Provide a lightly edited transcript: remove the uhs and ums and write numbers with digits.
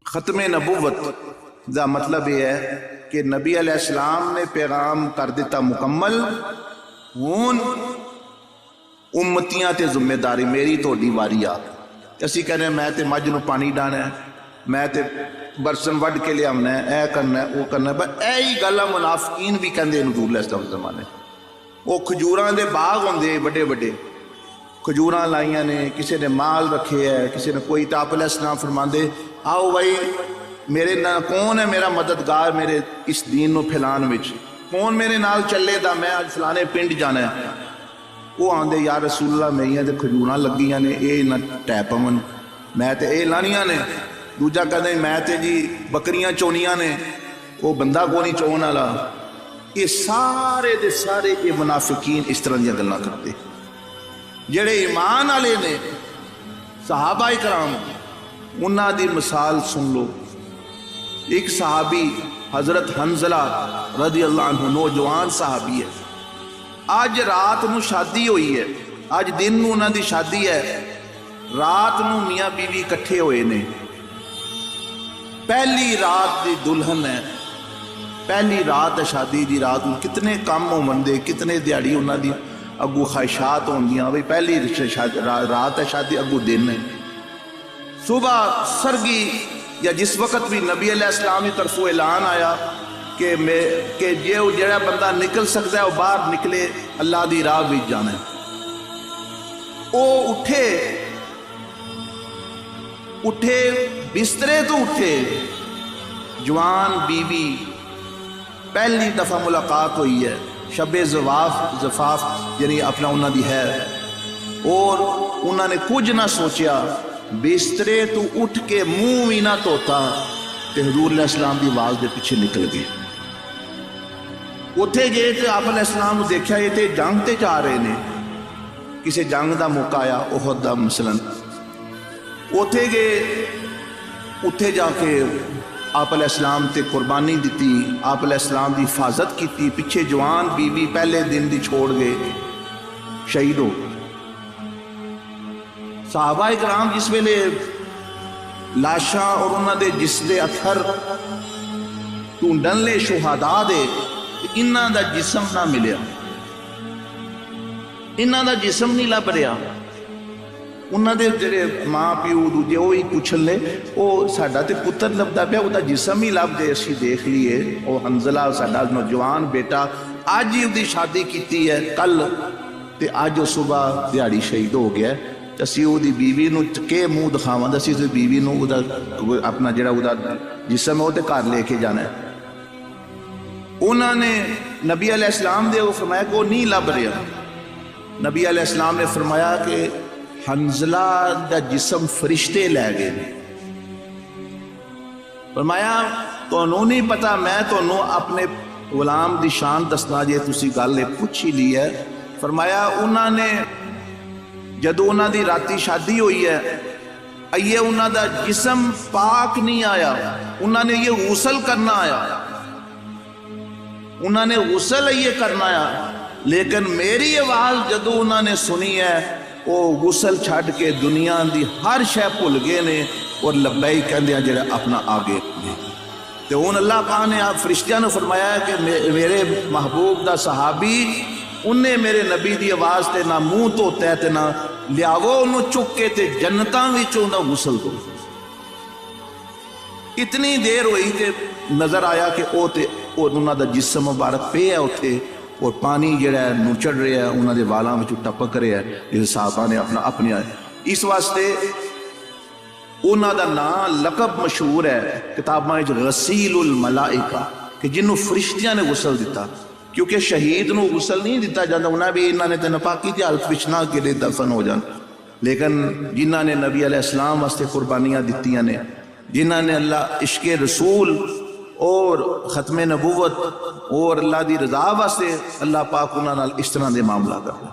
खत्म नबूवत का मतलब यह है कि नबी अलैहिस्सलाम ने पैगाम कर दिता मुकम्मल। हुण उम्मतियां ते जिम्मेदारी मेरी तोड़ी वारी आ। असी कहने मैं तो मझ नूं पानी डाना है, मैं तो बरसन वढ़ के लियावना है, ऐ करना है, वो करना है। बस यही गल मुनाफिकीन भी कहते रसूल जमाने। वो खजूरां दे बाग होंदे बड़े बड़े, खजूरां लाइया ने, किसी ने माल रखे है, किसी ने कोई। तो आप अलैहिस्सलाम फरमांदे आओ भाई मेरे ना कौन है मेरा मददगार मेरे इस दीन को फैलान विच, कौन मेरे नाल चलेगा, मैं अज फलाने पिंड जाना है। वो आंदे यार रसूलल्लाह मेरियां तो खजूरां लगियां ने, ये ना टै पवन, मैं तो ये लानियां ने। दूजा कहते मैं तो जी बकरियां चोनियां ने, वो बंदा को नहीं चोन वाला। ये सारे दे सारे ये मुनाफिकीन इस तरह दी गल्लां करते। जेड़े ईमान वाले ने सहाबा इकराम, उन्हां दी मिसाल सुन लो। एक सहाबी हजरत हंजला रज़ी अल्लाह अन्हु नौजवान सहाबी है। अज रात नूं शादी हुई है, अज दिन नूं उन्हां दी शादी है, रात नूं मियाँ बीवी इकट्ठे होए ने। पहली रात दी दुल्हन है, पहली रात है शादी दी रात। कितने काम होंदे, कितने दिहाड़ी उन्हां दी अगू ख्वाहिशात होंदियां। बई पहली रात है शादी, अगू दिन है। सुबह सरगी या जिस वक्त भी नबी अलैहिस्सलाम की तरफों ऐलान आया कि जो जड़ा बंदा निकल सकता है वह बाहर निकले, अल्लाह की राह भी जाना है। वो उठे बिस्तरे तो उठे, जवान बीवी, पहली दफा मुलाकात हुई है, शबे जफाफ यानी अपना उन्होंने है। और उन्होंने कुछ ना सोचा, बिस्तरे तो उठ के मुंह भी ना धोता तो हजूर अलैहिस्सलाम की आवाज़ के पीछे निकल गए। उत्थे गए तो आप अलैहिस्सलाम देखा ये तो जंग ते जा रहे ने, किसी जंग का मौका आया उहद दा मसलन। उत्थे गए, उत्थे जाके आप अलैहिस्सलाम ते कुर्बानी दी, आप अलैहिस्सलाम की हिफाजत की। पिछे जवान बीवी पहले दिन दी छोड़ गए, शहीद हो। सहाबा इकराम जिस वेले लाशा और उन्होंने जिसके अथर ढूंढन ले शुहादा दे, इन्हां दा जिस्म ना मिलिया, इन्हां दा जिस्म नहीं लभ रहा। उन्होंने जेडे माँ प्यो दूजे वो ही पुछन ले, वो साडा ते पुत्र लभदा पिया, उसका जिस्म ही लभ जाए, असीं देख लीए। वो हंजला साडा नौजवान बेटा, अज ही उसकी शादी की है, कल ते अज वो सुबह दिहाड़ी शहीद हो गया। असी उसकी बीवी नूं के मुँह दिखावां, असी उसकी बीवी नूं अपना जिहड़ा उहदा जिस्म है वो घर लेके जाना है। उन्होंने नबी अलैहिस्सलाम दे फरमाया कि वो नहीं लभ रहा। नबी अलैहिस्सलाम ने फरमाया कि हंजला दा जिस्म फरिश्ते लै गए। फरमाया तुहानूं नहीं पता, मैं तुहानूं अपने गुलाम दी शान दसना जे तुसीं गल पुछ ही ली है। फरमाया उन्होंने जदों उन्हां दी राती शादी हुई है, ये उन्हां दा जिस्म पाक नहीं आया, उन्होंने ये गुसल करना आया, उन्होंने गुसल ये करना आया। लेकिन मेरी आवाज़ जदों उन्होंने सुनी है, वो गुसल छड़ के दुनिया की हर शय भुल गए ने और लब्बैक कहंदे जो अपना आगे। तो हुण अल्लाह पाक ने आप फरिश्तियां ने फरमाया कि मेरे महबूब दा सहाबी, उन्हें मेरे नबी की आवाज़ से ना मुँह धोता है, ना लियावो उन्होंने चुक के ते जन्नतां विचों दा गुसल दो। इतनी देर हुई कि नज़र आया कि वो तो उन्होंने जिस्म मुबारक पे है उत्थे, और पानी जिहड़ा नुचड़ रहा है, उन्होंने वालों में टपक रहा है, जिस साहबा ने अपना अपने। इस वास्ते उन्हों का नाम लकब मशहूर है किताबां गसीलुल मलाइका, कि जिन्होंने फरिश्तियां ने गुसल दिता। क्योंकि शहीद को गुसल नहीं दिता जाता, उन्हें भी इन्होंने तो नपाकी की हालत विच ना गिरे दफन हो जान। लेकिन जिन्होंने नबी अलैहिस्सलाम वास्ते कुर्बानियाँ दित्तियां ने, जिन्होंने अल्लाह इश्क़े रसूल और खत्म नबूवत और अल्लाह की रजा वास्ते, अल्लाह पाक उन्होंने इस तरह के मामला करता।